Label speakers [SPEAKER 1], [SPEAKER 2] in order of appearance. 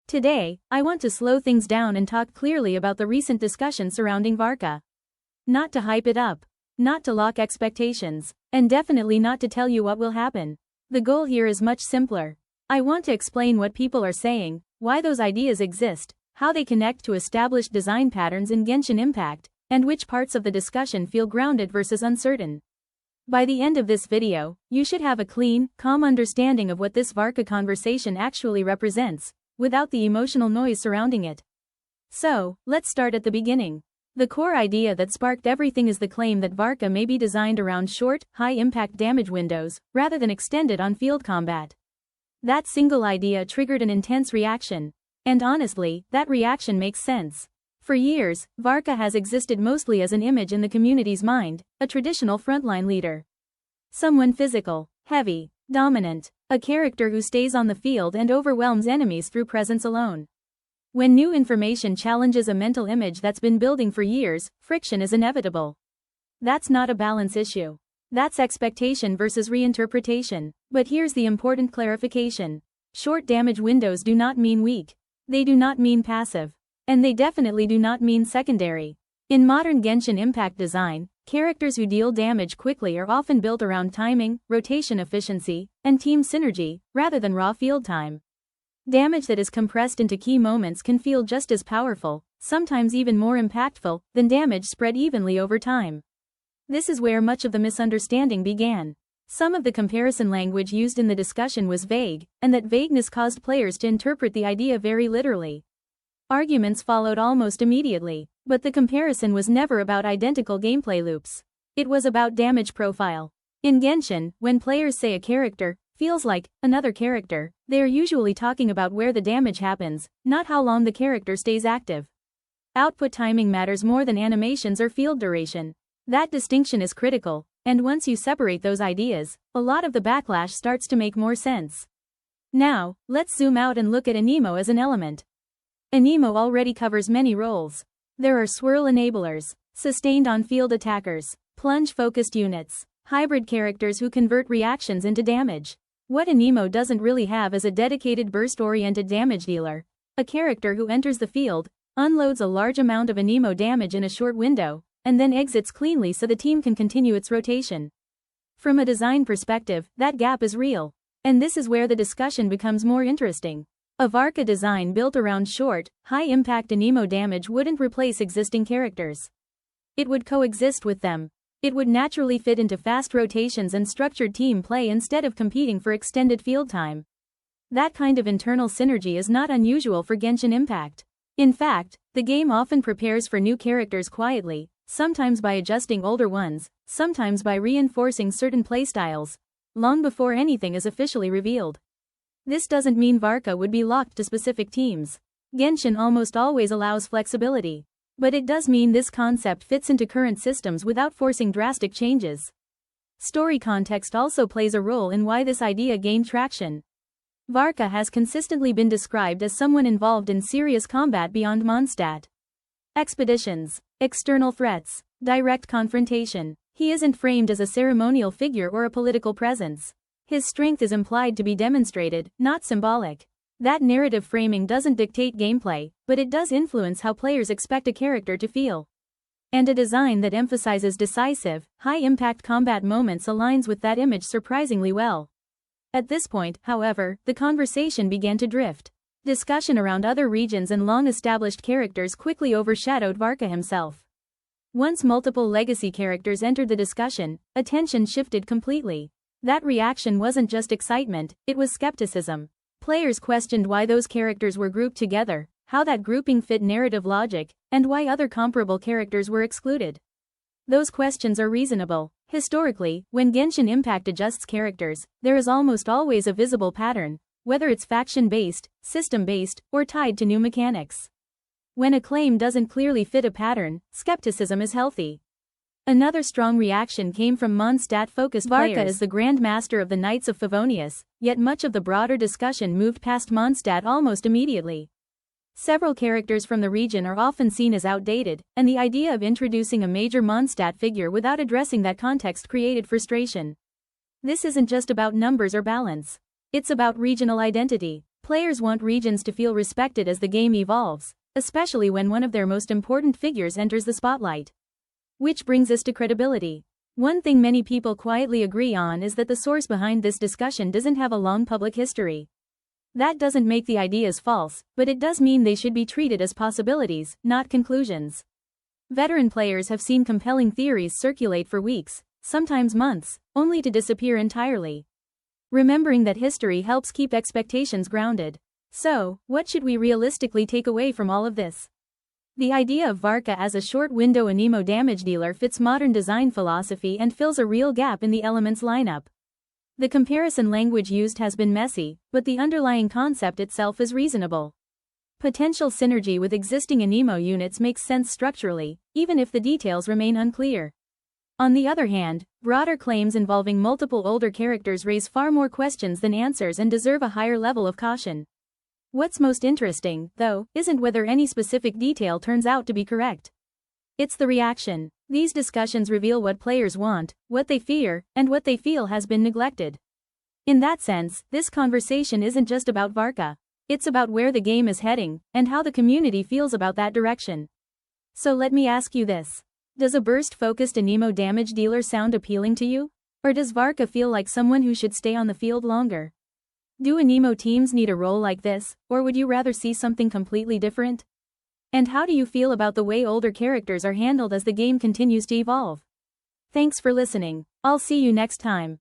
[SPEAKER 1] Today, I want to slow things down and talk clearly about the recent discussion surrounding Varka. Not to hype it up, not to lock expectations, and definitely not to tell you what will happen. The goal here is much simpler. I want to explain what people are saying, why those ideas exist, how they connect to established design patterns in Genshin Impact, and which parts of the discussion feel grounded versus uncertain. By the end of this video, you should have a clean, calm understanding of what this Varka conversation actually represents, without the emotional noise surrounding it. So, let's start at the beginning. The core idea that sparked everything is the claim that Varka may be designed around short, high-impact damage windows, rather than extended on-field combat. That single idea triggered an intense reaction. And honestly, that reaction makes sense. For years, Varka has existed mostly as an image in the community's mind, a traditional frontline leader. Someone physical, heavy, dominant, a character who stays on the field and overwhelms enemies through presence alone. When new information challenges a mental image that's been building for years, friction is inevitable. That's not a balance issue. That's expectation versus reinterpretation. But here's the important clarification. Short damage windows do not mean weak. They do not mean passive. And they definitely do not mean secondary. In modern Genshin Impact design, characters who deal damage quickly are often built around timing, rotation efficiency, and team synergy, rather than raw field time. Damage that is compressed into key moments can feel just as powerful, sometimes even more impactful, than damage spread evenly over time. This is where much of the misunderstanding began. Some of the comparison language used in the discussion was vague, and that vagueness caused players to interpret the idea very literally. Arguments followed almost immediately, but the comparison was never about identical gameplay loops. It was about damage profile. In Genshin, when players say a character feels like another character, they are usually talking about where the damage happens, not how long the character stays active. Output timing matters more than animations or field duration. That distinction is critical, and once you separate those ideas, a lot of the backlash starts to make more sense. Now, let's zoom out and look at Anemo as an element. Anemo already covers many roles. There are swirl enablers, sustained on-field attackers, plunge-focused units, hybrid characters who convert reactions into damage. What Anemo doesn't really have is a dedicated burst-oriented damage dealer, a character who enters the field, unloads a large amount of Anemo damage in a short window, and then exits cleanly so the team can continue its rotation. From a design perspective, that gap is real. And this is where the discussion becomes more interesting. A Varka design built around short, high-impact Anemo damage wouldn't replace existing characters. It would coexist with them. It would naturally fit into fast rotations and structured team play instead of competing for extended field time. That kind of internal synergy is not unusual for Genshin Impact. In fact, the game often prepares for new characters quietly, sometimes by adjusting older ones, sometimes by reinforcing certain playstyles, long before anything is officially revealed. This doesn't mean Varka would be locked to specific teams. Genshin almost always allows flexibility. But it does mean this concept fits into current systems without forcing drastic changes. Story context also plays a role in why this idea gained traction. Varka has consistently been described as someone involved in serious combat beyond Mondstadt. Expeditions, external threats, direct confrontation. He isn't framed as a ceremonial figure or a political presence. His strength is implied to be demonstrated, not symbolic. That narrative framing doesn't dictate gameplay, but it does influence how players expect a character to feel. And a design that emphasizes decisive, high-impact combat moments aligns with that image surprisingly well. At this point, however, the conversation began to drift. Discussion around other regions and long-established characters quickly overshadowed Varka himself. Once multiple legacy characters entered the discussion, attention shifted completely. That reaction wasn't just excitement, it was skepticism. Players questioned why those characters were grouped together, how that grouping fit narrative logic, and why other comparable characters were excluded. Those questions are reasonable. Historically, when Genshin Impact adjusts characters, there is almost always a visible pattern, whether it's faction-based, system-based, or tied to new mechanics. When a claim doesn't clearly fit a pattern, skepticism is healthy. Another strong reaction came from Mondstadt-focused players. Varka is the Grand Master of the Knights of Favonius, yet much of the broader discussion moved past Mondstadt almost immediately. Several characters from the region are often seen as outdated, and the idea of introducing a major Mondstadt figure without addressing that context created frustration. This isn't just about numbers or balance. It's about regional identity. Players want regions to feel respected as the game evolves, especially when one of their most important figures enters the spotlight. Which brings us to credibility. One thing many people quietly agree on is that the source behind this discussion doesn't have a long public history. That doesn't make the ideas false, but it does mean they should be treated as possibilities, not conclusions. Veteran players have seen compelling theories circulate for weeks, sometimes months, only to disappear entirely. Remembering that history helps keep expectations grounded. So, what should we realistically take away from all of this? The idea of Varka as a short-window Anemo damage dealer fits modern design philosophy and fills a real gap in the elements lineup. The comparison language used has been messy, but the underlying concept itself is reasonable. Potential synergy with existing Anemo units makes sense structurally, even if the details remain unclear. On the other hand, broader claims involving multiple older characters raise far more questions than answers and deserve a higher level of caution. What's most interesting, though, isn't whether any specific detail turns out to be correct. It's the reaction. These discussions reveal what players want, what they fear, and what they feel has been neglected. In that sense, this conversation isn't just about Varka. It's about where the game is heading, and how the community feels about that direction. So let me ask you this. Does a burst-focused Anemo damage dealer sound appealing to you? Or does Varka feel like someone who should stay on the field longer? Do Anemo teams need a role like this, or would you rather see something completely different? And how do you feel about the way older characters are handled as the game continues to evolve? Thanks for listening. I'll see you next time.